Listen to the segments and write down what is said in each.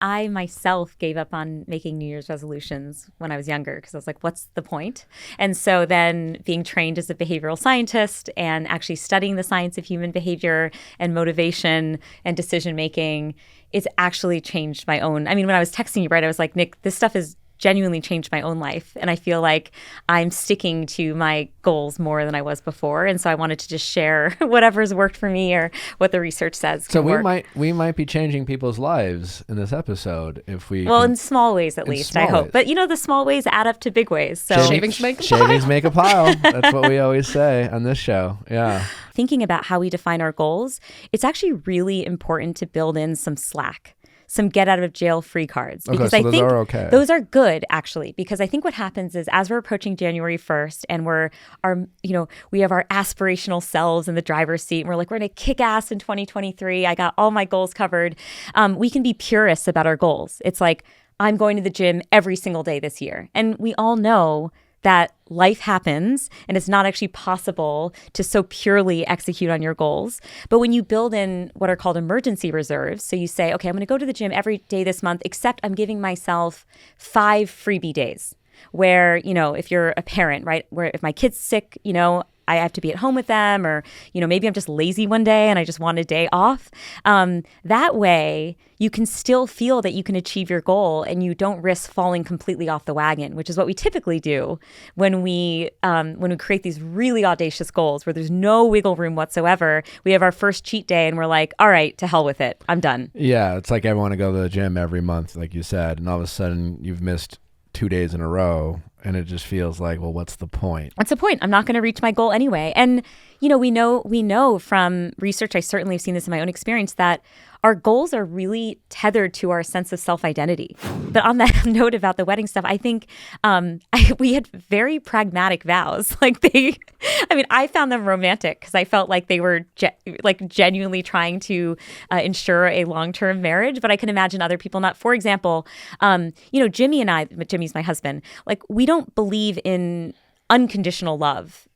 I myself gave up on making New Year's resolutions when I was younger because I was like, what's the point? And so then being trained as a behavioral scientist and actually studying the science of human behavior and motivation and decision making, it's actually changed my own. I mean, when I was texting you, right, I was like, Nick, this stuff has genuinely changed my own life. And I feel like I'm sticking to my goals more than I was before. And so I wanted to just share whatever's worked for me or what the research says. So we might be changing people's lives in this episode if we in small ways at least, I hope. But the small ways add up to big ways. So shavings make a pile. That's what we always say on this show. Yeah. Thinking about how we define our goals, it's actually really important to build in some slack. Some get out of jail free cards. Because I think those are good, actually, because I think what happens is as we're approaching January 1st and we have our aspirational selves in the driver's seat and we're like, we're going to kick ass in 2023. I got all my goals covered. We can be purists about our goals. It's like, I'm going to the gym every single day this year. And we all know that life happens and it's not actually possible to so purely execute on your goals. But when you build in what are called emergency reserves, so you say, okay, I'm going to go to the gym every day this month, except I'm giving myself 5 freebie days where, if you're a parent, right, where if my kid's sick, I have to be at home with them, or, maybe I'm just lazy one day and I just want a day off. That way you can still feel that you can achieve your goal and you don't risk falling completely off the wagon, which is what we typically do when we create these really audacious goals where there's no wiggle room whatsoever. We have our first cheat day and we're like, all right, to hell with it. I'm done. Yeah. It's like I want to go to the gym every month, like you said, and all of a sudden you've missed 2 days in a row. And it just feels like, well, what's the point? What's the point? I'm not going to reach my goal anyway. And, we know from research, I certainly have seen this in my own experience, that our goals are really tethered to our sense of self-identity. But on that note about the wedding stuff, I think we had very pragmatic vows. I found them romantic because I felt like they were genuinely trying to ensure a long-term marriage. But I can imagine other people not. For example, Jimmy and I, Jimmy's my husband, we don't believe in unconditional love.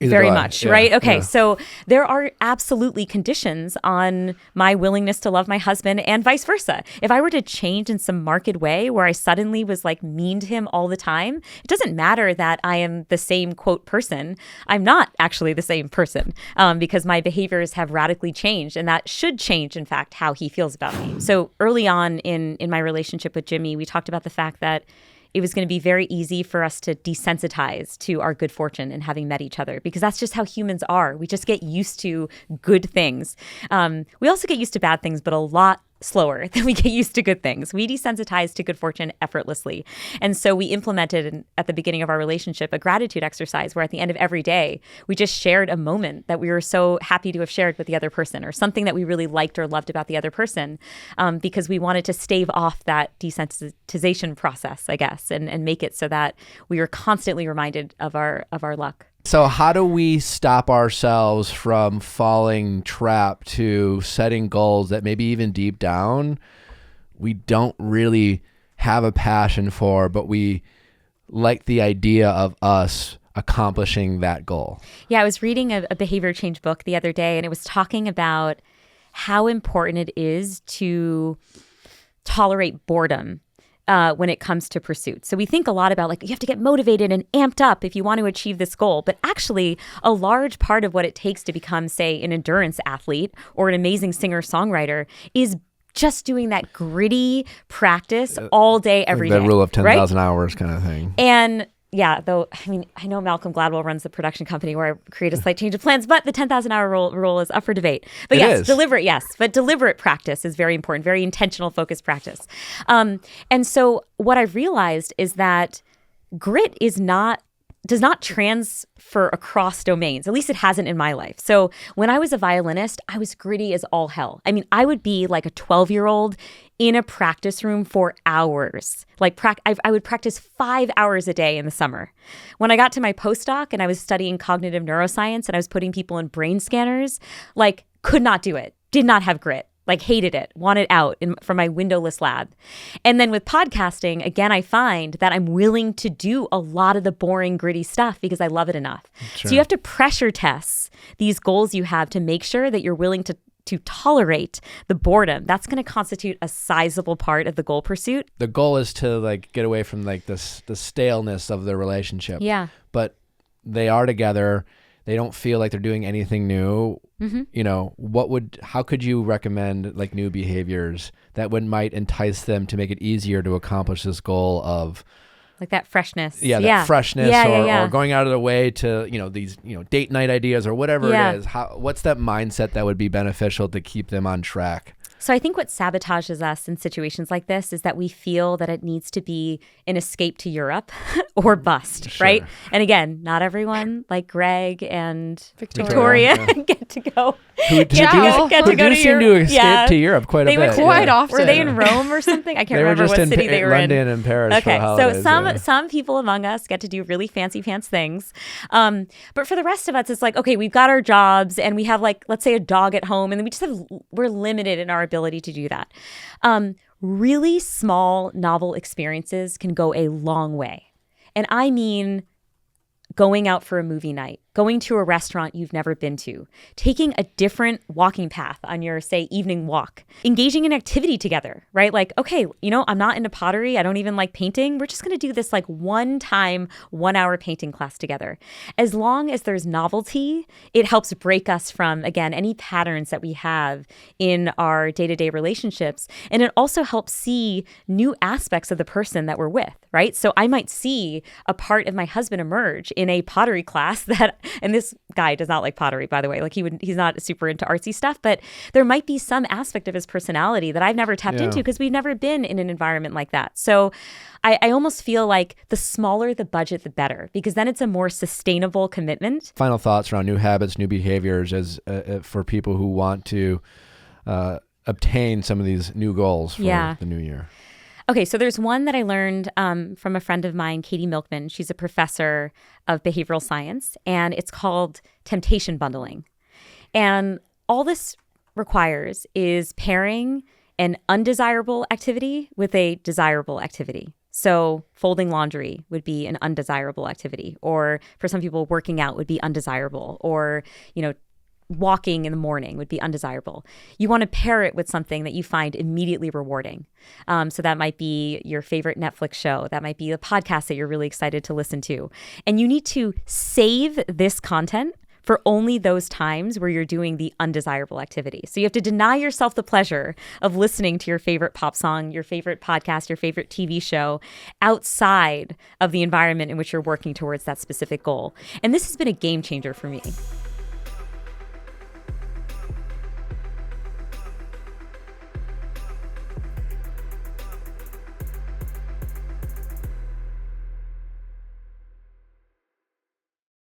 Very much, yeah, right? Okay, yeah. So there are absolutely conditions on my willingness to love my husband and vice versa. If I were to change in some marked way where I suddenly was mean to him all the time, it doesn't matter that I am the same quote person. I'm not actually the same person because my behaviors have radically changed, and that should change, in fact, how he feels about me. So early on in my relationship with Jimmy, we talked about the fact that it was going to be very easy for us to desensitize to our good fortune and having met each other, because that's just how humans are. We just get used to good things. We also get used to bad things, but a lot slower than we get used to good things. We desensitize to good fortune effortlessly. And so we implemented at the beginning of our relationship a gratitude exercise where at the end of every day, we just shared a moment that we were so happy to have shared with the other person, or something that we really liked or loved about the other person, because we wanted to stave off that desensitization process, I guess, and make it so that we were constantly reminded of our luck. So how do we stop ourselves from falling trap to setting goals that maybe even deep down we don't really have a passion for, but we like the idea of us accomplishing that goal? Yeah, I was reading a behavior change book the other day, and it was talking about how important it is to tolerate boredom when it comes to pursuits. So we think a lot about you have to get motivated and amped up if you want to achieve this goal. But actually, a large part of what it takes to become, say, an endurance athlete or an amazing singer-songwriter is just doing that gritty practice all day, every day. The rule of 10,000 hours kind of thing. And yeah, though, I know Malcolm Gladwell runs the production company where I create a slight change of plans, but the 10,000 hour rule is up for debate. But deliberate practice is very important, very intentional, focused practice. And so what I've realized is that grit does not transfer across domains. At least it hasn't in my life. So when I was a violinist, I was gritty as all hell. I would be like a 12-year-old in a practice room for hours. I would practice 5 hours a day in the summer. When I got to my postdoc and I was studying cognitive neuroscience and I was putting people in brain scanners, could not do it, did not have grit. Hated it, wanted out from my windowless lab. And then with podcasting, again, I find that I'm willing to do a lot of the boring, gritty stuff because I love it enough. Sure. So you have to pressure test these goals you have to make sure that you're willing to to tolerate the boredom, that's going to constitute a sizable part of the goal pursuit. The goal is to like get away from like this the staleness of the relationship. Yeah. But they are together. They don't feel like they're doing anything new. Mm-hmm. You know, how could you recommend like new behaviors that might entice them to make it easier to accomplish this goal of like that freshness. Yeah, that freshness or going out of the way to, these, date night ideas or whatever it is. What's that mindset that would be beneficial to keep them on track? So I think what sabotages us in situations like this is that we feel that it needs to be an escape to Europe or bust, Sure. right? And again, not everyone like Greg and Victoria get to go. Who do seem to escape to Europe quite a bit. They were quite often. Were they in Rome or something? I can't remember what city they were in. London and Paris. Okay, for holidays, so some people among us get to do really fancy pants things. But for the rest of us, it's like, okay, we've got our jobs and we have like, let's say a dog at home, and then we're limited in our ability to do that. Really small novel experiences can go a long way. And I mean going out for a movie night, going to a restaurant you've never been to, taking a different walking path on your, say, evening walk, engaging in activity together, right? Like, okay, I'm not into pottery. I don't even like painting. We're just going to do this like 1-hour painting class together. As long as there's novelty, it helps break us from, again, any patterns that we have in our day-to-day relationships. And it also helps see new aspects of the person that we're with, right? So I might see a part of my husband emerge in a pottery class that, and this guy does not like pottery, by the way, like he's not super into artsy stuff, but there might be some aspect of his personality that I've never tapped into because we've never been in an environment like that. So I almost feel like the smaller the budget, the better, because then it's a more sustainable commitment. Final thoughts around new habits, new behaviors as for people who want to obtain some of these new goals for the new year. Okay, so there's one that I learned from a friend of mine, Katie Milkman. She's a professor of behavioral science, and it's called temptation bundling. And all this requires is pairing an undesirable activity with a desirable activity. So folding laundry would be an undesirable activity, or for some people, working out would be undesirable, or, walking in the morning would be undesirable. You want to pair it with something that you find immediately rewarding. So that might be your favorite Netflix show. That might be a podcast that you're really excited to listen to. And you need to save this content for only those times where you're doing the undesirable activity. So you have to deny yourself the pleasure of listening to your favorite pop song, your favorite podcast, your favorite TV show outside of the environment in which you're working towards that specific goal. And this has been a game changer for me.